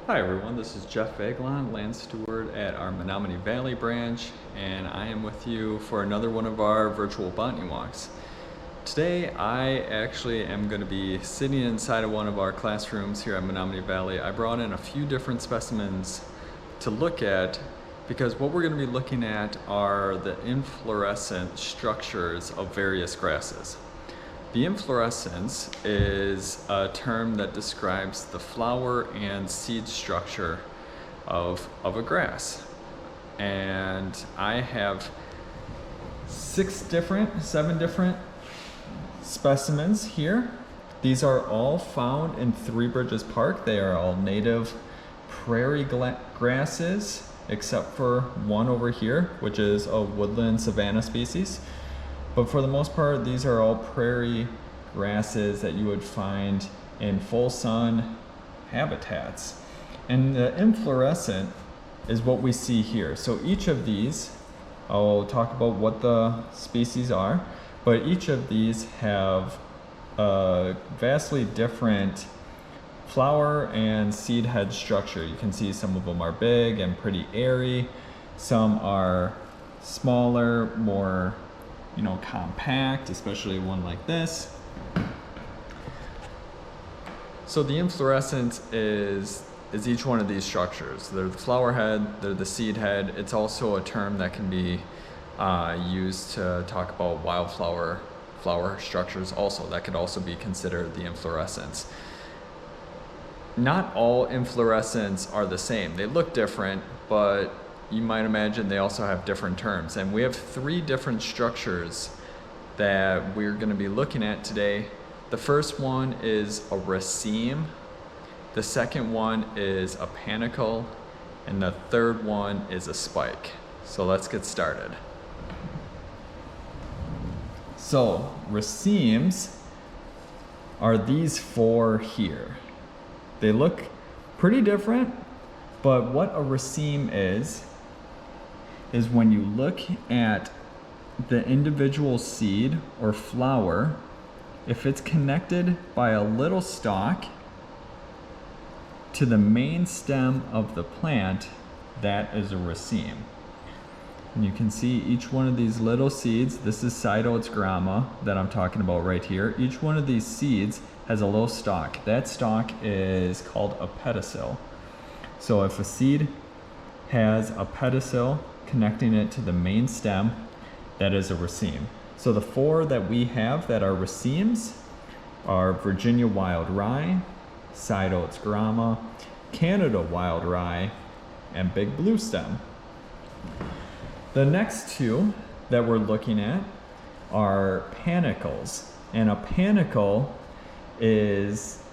Hi everyone, this is Jeff Veglahn, Land Steward at our Menomonee Valley branch, and I am with you for another one of our virtual botany walks. Today I actually am going to be sitting inside of one of our classrooms here at Menomonee Valley. I brought in a few different specimens to look at because what we're going to be looking at are the inflorescent structures of various grasses. The inflorescence is a term that describes the flower and seed structure of a grass. And I have seven different specimens here. These are all found in Three Bridges Park. They are all native prairie grasses, except for one over here, which is a woodland savanna species. But for the most part, these are all prairie grasses that you would find in full sun habitats. And the inflorescent is what we see here. So each of these, I'll talk about what the species are, but each of these have a vastly different flower and seed head structure. You can see some of them are big and pretty airy. Some are smaller, more compact, especially one like this. So the inflorescence is each one of these structures. They're the flower head, they're the seed head. It's also a term that can be used to talk about wildflower flower structures also. That could also be considered the inflorescence. Not all inflorescence are the same. They look different, but you might imagine they also have different terms. And we have three different structures that we're going to be looking at today. The first one is a raceme, the second one is a panicle, and the third one is a spike. So let's get started. So racemes are these four here. They look pretty different, but what a raceme is when you look at the individual seed or flower, if it's connected by a little stalk to the main stem of the plant, that is a raceme. And you can see each one of these little seeds, this is Cytodes grama that I'm talking about right here. Each one of these seeds has a little stalk. That stalk is called a pedicel. So if a seed has a pedicel connecting it to the main stem, that is a raceme. So the four that we have that are racemes are Virginia wild rye, Cytodes grama, Canada wild rye, and big blue stem. The next two that we're looking at are panicles. And a panicle is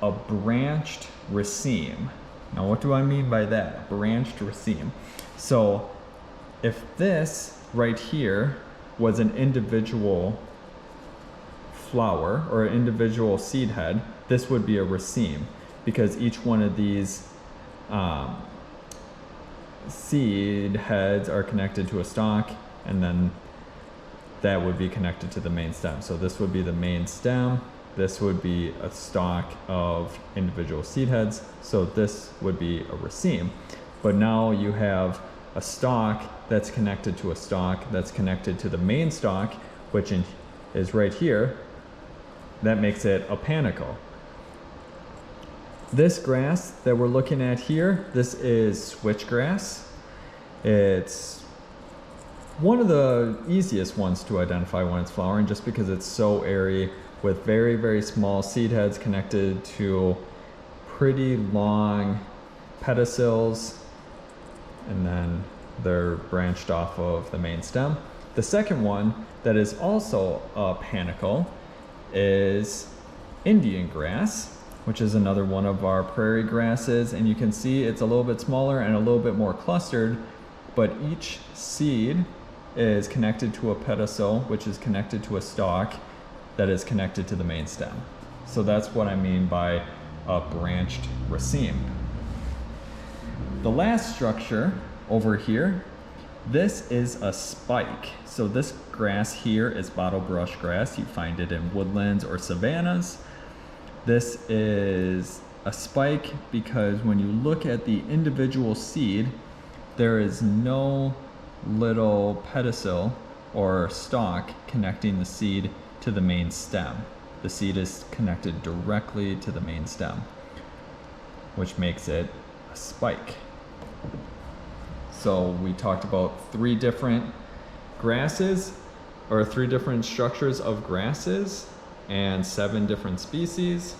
a branched raceme. Now what do I mean by that? Branched raceme. So if this right here was an individual flower or an individual seed head, this would be a raceme because each one of these seed heads are connected to a stalk, and then that would be connected to the main stem. So this would be the main stem, this would be a stalk of individual seed heads, so this would be a raceme. But now you have a stalk that's connected to a stalk that's connected to the main stalk, which is right here. That makes it a panicle. This grass that we're looking at here, this is switchgrass. It's one of the easiest ones to identify when it's flowering, just because it's so airy with very, very small seed heads connected to pretty long pedicels, and then they're branched off of the main stem. The second one that is also a panicle is Indian grass, which is another one of our prairie grasses, and you can see it's a little bit smaller and a little bit more clustered, but each seed is connected to a pedicel, which is connected to a stalk that is connected to the main stem. So that's what I mean by a branched raceme. The last structure over here, this is a spike. So this grass here is bottle brush grass. You find it in woodlands or savannas. This is a spike because when you look at the individual seed, there is no little pedicel or stalk connecting the seed to the main stem. The seed is connected directly to the main stem, which makes it a spike. So we talked about 3 different grasses, or 3 different structures of grasses, and 7 different species.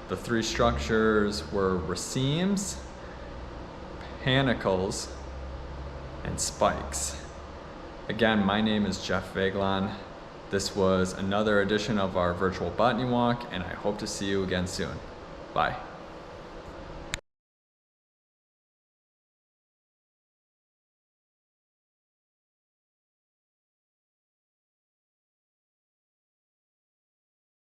The 3 structures were racemes, panicles, and spikes. Again, my name is Jeff Veglahn. This was another edition of our Virtual Botany Walk, and I hope to see you again soon. Bye.